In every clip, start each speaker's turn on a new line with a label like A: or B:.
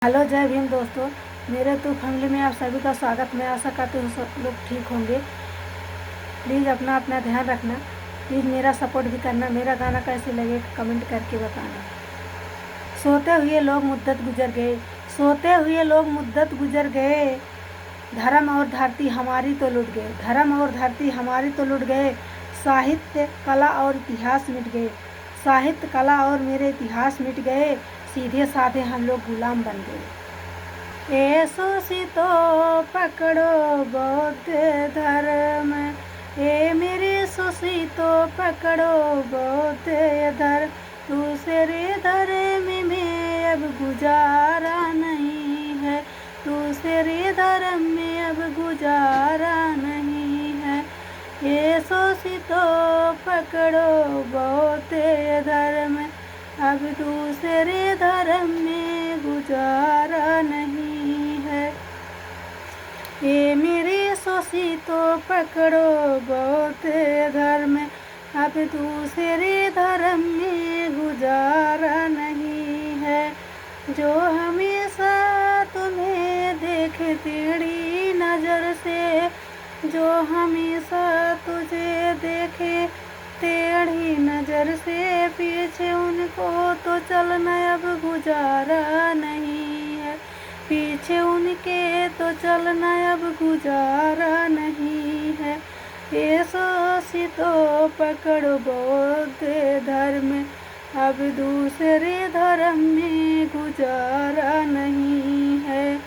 A: Hello, जय भीम दोस्तों। मेरे तो फैमिली में आप सभी का स्वागत। मैं आशा करती हूँ सब लोग ठीक होंगे। प्लीज़ अपना अपना ध्यान रखना। प्लीज़ मेरा सपोर्ट भी करना। मेरा गाना कैसे लगे कमेंट करके बताना। सोते हुए लोग मुद्दत गुजर गए, सोते हुए लोग मुद्दत गुजर गए। धर्म और धरती हमारी तो लुट गए, धर्म और धरती हमारी तो लुट गए। साहित्य कला और इतिहास मिट गए, साहित्य कला और मेरे इतिहास मिट गए। सीधे साधे हम लोग गुलाम बन गए। ए शोषितो पकड़ो बौद्ध धर्म, ए मेरे शोषितो पकड़ो बौद्ध धर्म। दूसरे धर्म में अब गुजारा नहीं है, दूसरे धर्म में अब गुजारा नहीं है। ये शोषितो पकड़ो बौद्ध धर्म, अब दूसरे धर्म में गुजारा नहीं है। ये मेरे शोषितो पकड़ो बौद्ध धर्म, अब दूसरे धर्म में गुजारा नहीं है। जो हमेशा तुम्हें देखे टेढ़ी नज़र से, जो हमेशा तुझे देखे टेढ़ी नज़र से, पीछे उनको तो चलना अब गुजारा नहीं है, पीछे उनके तो चलना अब गुजारा नहीं है। ये शोषितो पकड़ो बौद्ध धर्म, अब दूसरे धर्म में गुजारा नहीं है।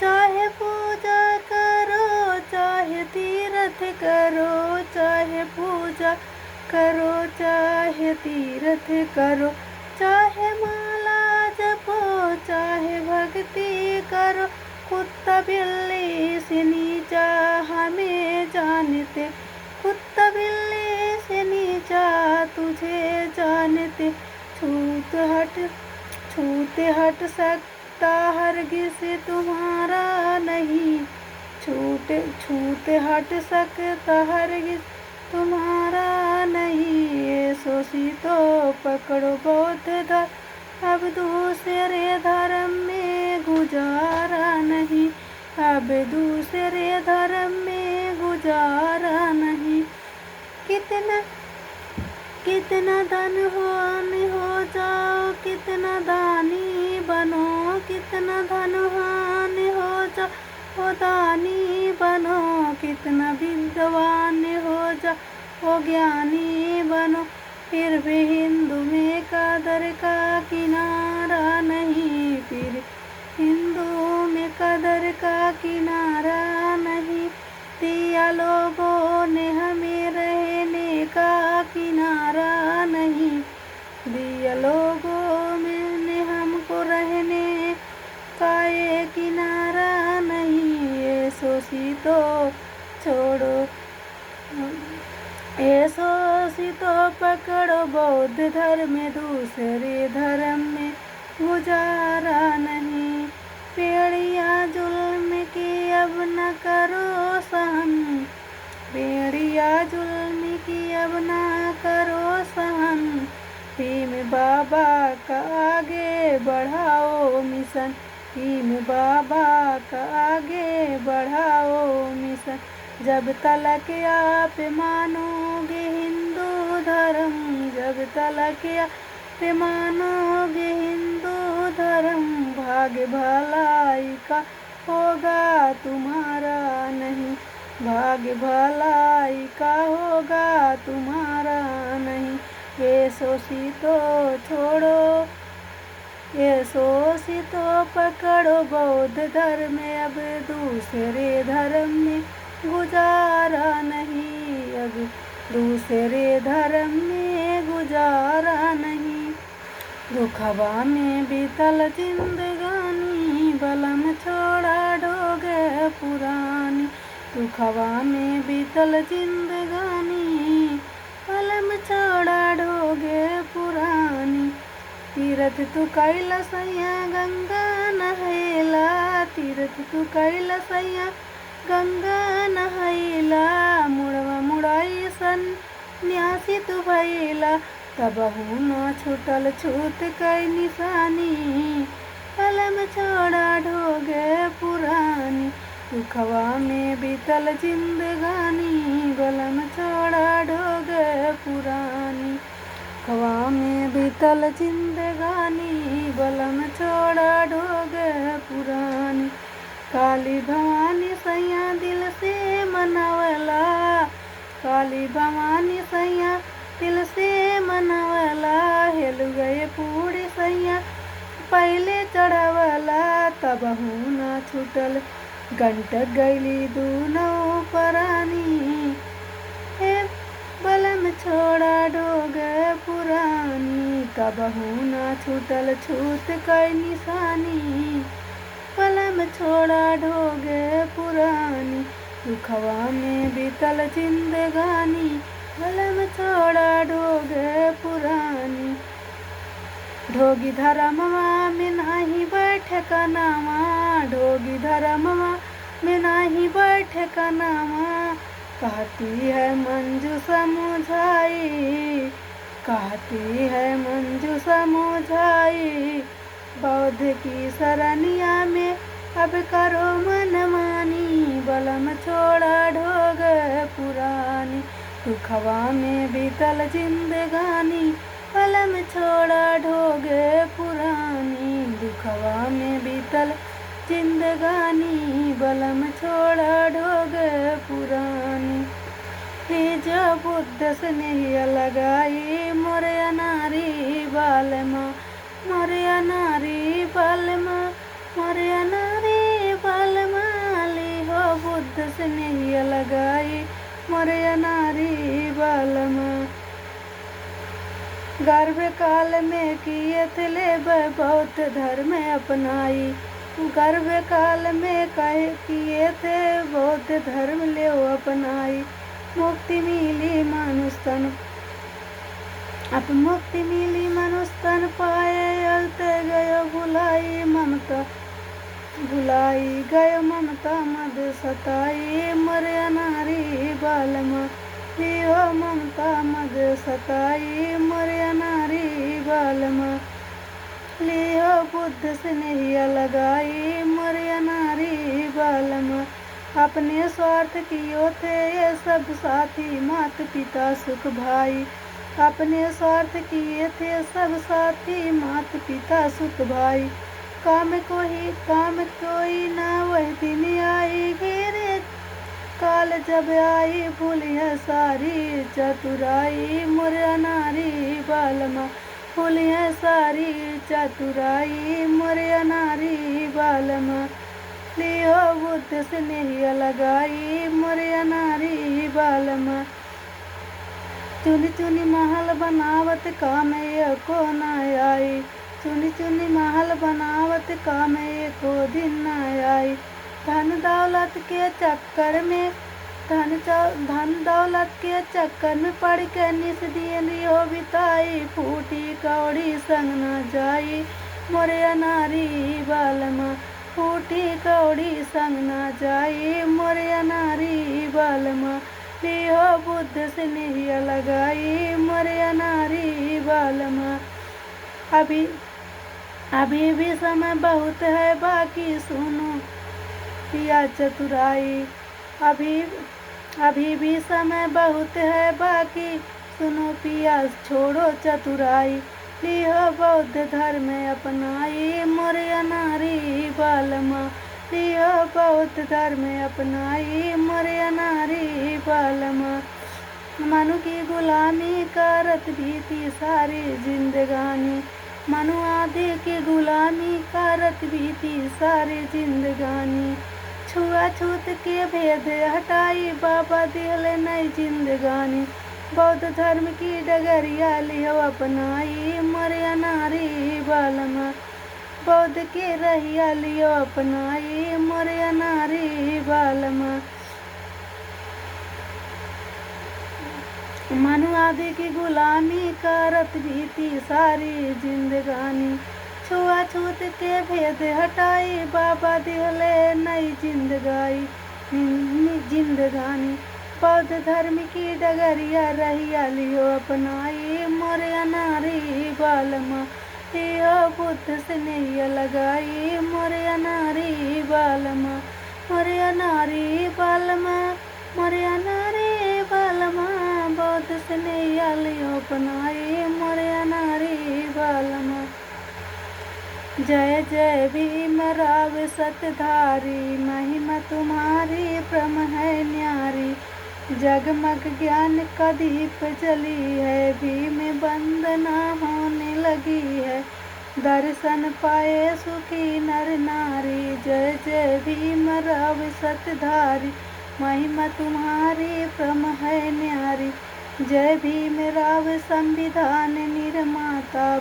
A: चाहे पूजा करो, चाहे तीर्थ करो, चाहे पूजा करो, चाहे तीर्थ करो, चाहे माला जपो, चाहे भक्ति करो। कुत्ता बिल्ली से नीचा हमें जानते, कुत्ता बिल्ली से नीचा तुझे जानते। छूते हट सकता हरगिज़ तुम्हारा नहीं, छूते हट सकता हरगिज़ तुम्हारा नहीं। ये शोषितो पकड़ो बौद्ध धर्म, अब दूसरे धर्म में गुजारा नहीं, अब दूसरे धर्म में गुजारा नहीं। कितना धनवान हो जाओ, कितना दानी बनो, कितना धनवान हो जाओ ओ दानी बनो, कितना विद्वान हो जाओ ओ ज्ञानी बनो। फिर भी हिंदू में कदर का किनारा नहीं, फिर हिंदू में कदर का किनारा नहीं। दिया लोगों ने हमें रहने का किनारा नहीं, दिया लोगों ने हमको रहने का ये किनारा नहीं। ये शोषितो छोड़ो, ये शोषितो पकड़ो बौद्ध धर्म, दूसरे धर्म में गुजारा नहीं। पेड़िया जुल्म की अब न करो सहन, पेड़िया जुल्म की अब न करो सहन। भीम बाबा का आगे बढ़ाओ मिशन, भीम बाबा का आगे बढ़ाओ मिशन। जब तलक आप मानोगे हिंदू धर्म, जब तलक आप मानोगे हिंदू धर्म, भाग्य भलाई का होगा तुम्हारा नहीं, भाग्य भलाई का होगा तुम्हारा नहीं। ये शोषितो छोड़ो, ये शोषितो पकड़ो बौद्ध धर्म, अब दूसरे धर्म में गुजारा नहीं, अब दूसरे धर्म में गुजारा नहीं। दुखवा में बीतल जिंदगानी, बलम छोड़ा ढोगे पुरानी। दुखवा में बीतल जिंदगानी, बलम छोड़ा ढोगे पुरानी। तीरथ तू कैला सैया गंगा नहैला, तीरथ तू कैला सैया गंगा नहैला। मुड़वा मुड़ाई सन्यासी तू भैला, तबहु न छूटल छूत कै निशानी। बलम छोड़ा ढोगे पुरानी, दुखवा में बीतल जिंदगानी, बलम छोड़ा ढोगे पुरानी, दुखवा में बीतल जिंदगानी, बलम छोड़ा ढोगे पुरानी। काली भवानी सैया दिल से मनावला, काली भवानी सैया दिल से मनावला, हेल गए पूरी सैया पहले चढ़ावला, तबहू ना छूटल गंट गैली दूनों परानी, हे बलम छोड़ा ढोगे पुरानी, कबहू ना छूटल छूत कई निशानी, बलम छोड़ा ढोगे पुरानी, दुखवा में बीतल जिंदगानी, बलम छोड़ा ढोगे पुरानी। ढोगी धरमवा में नाही बैठे कनावा, ढोगी धरमवा में नाही बैठे कनावा, कहती है मंजू समझाई, कहती है मंजू समझाई, बौद्ध की सरनिया में अब करो मनमानी, बलम छोड़ा ढोगे पुरानी, दुखवा में बीतल जिंदगानी, बलम छोड़ा ढोगे पुरानी, दुखवा में बीतल जिंदगानी, बलम छोड़ा ढोगे पुरानी। जो बुद्ध स्नेह लगाई मोरे अनारी बालमा, मोरे अनारी बालमा, मोरे अनारी बालमा, ली हो बुद्ध स्नेह लगाई मोरे अनारी बालमा। गर्भ काल में किए थे ले बौद्ध धर्म अपनाई, गर्भ काल में कहे किए थे बौद्ध धर्म ले अपनाई, मुक्ति मिली मनुष्य तन, अब मुक्ति मिली मनुष्य तन पाए, अलते गयो भुलाई ममता, भुलाई गयो ममता मद सताई, मोरे अनारी बालमा, लियो ममता मद सताई, मोरे अनारी बालमा, लियो बुद्ध स्नेह लगाई मोरे अनारी बालमा। अपने स्वार्थ कियो थे ये सब साथी, मात पिता सुख भाई, अपने स्वार्थ किए थे सब साथी, मात पिता सुख भाई, काम कोई ना वह दिन आई, घेरे काल जब आई भूलिया सारी चतुराई, मोरे अनारी बालमा, भूलिया सारी चतुराई, मोरे अनारी बालमा, लियो बुद्ध स्नेह लगाई मोरे अनारी बालमा। चुनी चुनी महल बनावत काम एको न आई, चुनी चुनी महल बनावत काम एको दिन न आई, धन दौलत के चक्कर में धन दौलत के चक्कर में पड़ के निस दिन हो बिताई, फूटी कौड़ी संग न जाई मोरे अनारी बालमा, फूटी कौड़ी संग न जाई मोरे अनारी बालमा, लियो बुद्ध स्नेह लगाई मोरे अनारी बालमा। अभी भी समय बहुत है बाकी सुनो पिया चतुराई, अभी भी समय बहुत है बाकी सुनो पिया छोड़ो चतुराई, लियो बौद्ध धर्म अपनाई मोरे अनारी बालमा, लियो बौद्ध धर्म अपनाई मोरे अनारी बालमा। मनु की गुलामी करत बीती सारी जिंदगानी, मनु आदि की गुलामी करत बीती सारी जिंदगानी, छुआछूत के भेद हटाई बाबा दिहले नई जिंदगानी, बौद्ध धर्म की डगरिया लियो अपनाई मोरे अनारी बालमा, बौद्ध के रहिया लियो अपनाई मोरे अनारी बालमा। मनु आदि की गुलामी करत बीती सारी जिंदगानी, छुआछूत के भेद हटाई बाबा दिहले नई जिंदगानी, बौद्ध धर्म की डगरिया रहिया लियो अपनाई मोरे अनारी बालमा, यो बुद्ध से नैया लगाई मोरे अनारी बालमा, मोरे अनारी बालमा, मोरे अनारी बालमा, बुद्ध से नैया लियो बनाई मोरे अनारी बालमा। जय जय भीम राव सतधारी, महिमा तुम्हारी प्रम है न्यारी। जगमग ज्ञान का दीप जली है, भीम वंदना होने लगी है। दर्शन पाए सुखी नर नारी, जय जय भीम राव सतधारी, महिमा तुम्हारी प्रम है न्यारी। जय भीम राव संविधान निर्माता,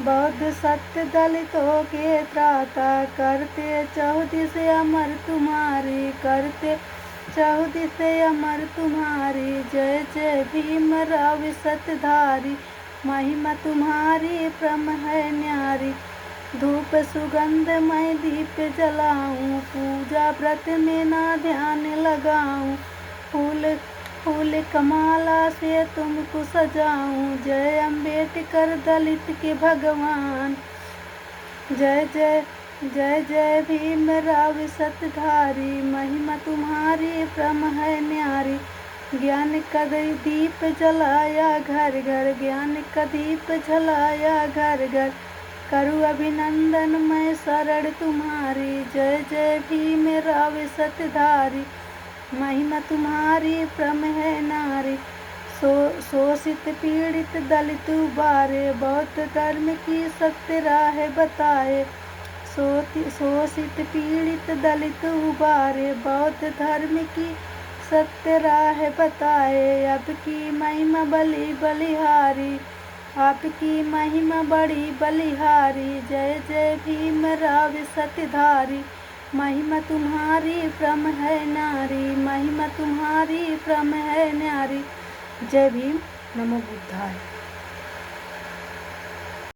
A: बौद्ध सत्य दलितों के त्राता। करते चौदिस अमर तुम्हारी, करते चौदिस अमर तुम्हारी। जय जय भीम राव सतधारी, महिमा तुम्हारी प्रम है न्यारी। धूप सुगंध मैं दीप जलाऊं, पूजा व्रत में ना ध्यान लगाऊं। फूल कमाला से तुमको सजाऊं, जय अम्बेडकर दलित के भगवान। जय जय जय जय भीम राव सतधारी, महिमा तुम्हारी प्रम है न्यारी। ज्ञान का दीप जलाया घर घर, ज्ञान का दीप जलाया घर घर। करूँ अभिनंदन मैं शरण तुम्हारी, जय जय भीम राव सतधारी, महिमा तुम्हारी प्रम है नारी। शोषित पीड़ित दलित उबारे, बौद्ध धर्म की सत्य राह बताए। शोषित पीड़ित दलित उबारे, बौद्ध धर्म की सत्य राह बताए। आपकी महिमा बली बलिहारी, आपकी महिमा बड़ी बलिहारी। जय जय भीम राव सतधारी, महिमा तुम्हारी प्रम है नारी, महिमा तुम्हारी प्रम है नारी। जय भीम, नमो बुद्धाय।